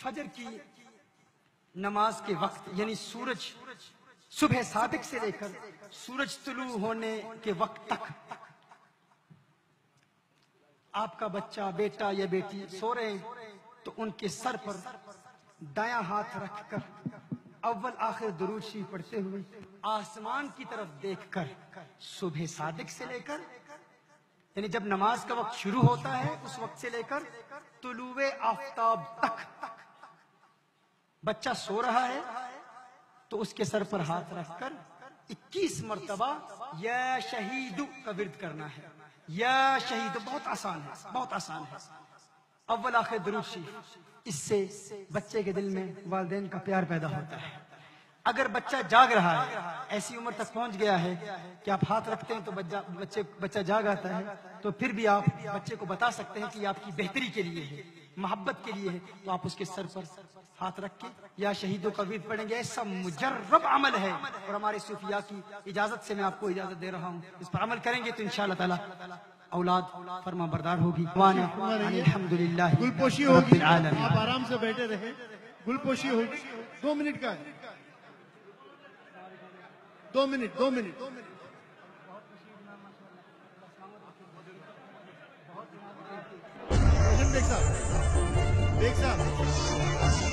فجر کی نماز کے وقت یعنی سورج صبح صادق سے لے کر سورج طلوع ہونے کے وقت تک آپ کا بچہ بیٹا یا بیٹی سو رہے ہیں تو ان کے سر پر دایاں ہاتھ رکھ کر اول آخر درود شریف پڑھتے ہوئے آسمان کی طرف دیکھ کر صبح صادق سے لے کر یعنی جب نماز کا وقت شروع ہوتا ہے اس وقت سے لے کر طلوع آفتاب تک بچہ سو رہا ہے تو اس کے سر پر ہاتھ رکھ کر 21 مرتبہ یا شہید کا ورد کرنا ہے. یا شہید بہت آسان ہے، بہت آسان ہے. اول آخر درود شریف، اس سے بچے کے دل میں والدین کا پیار پیدا ہوتا ہے. اگر بچہ جاگ رہا ہے، ایسی عمر تک پہنچ گیا ہے کہ آپ ہاتھ رکھتے ہیں تو بچہ جاگ آتا ہے، تو پھر بھی آپ بچے کو بتا سکتے ہیں کہ یہ آپ کی بہتری کے لیے ہے، محبت کے لیے ہے، تو آپ اس کے سر پر ہاتھ رکھ کے یا شہیدوں کا ورد پڑھیں گے. ایسا مجرب عمل ہے اور ہمارے صوفیاء کی اجازت سے میں آپ کو اجازت دے رہا ہوں. اس پر عمل کریں گے تو انشاءاللہ تعالی اولاد فرما بردار ہوگی. الحمدللہ گل پوشی ہوگی، آپ آرام سے بیٹھے رہیں. گل پوشی ہوگی 2 منٹ کا ہے. 2 منٹ. دیکھ صاحب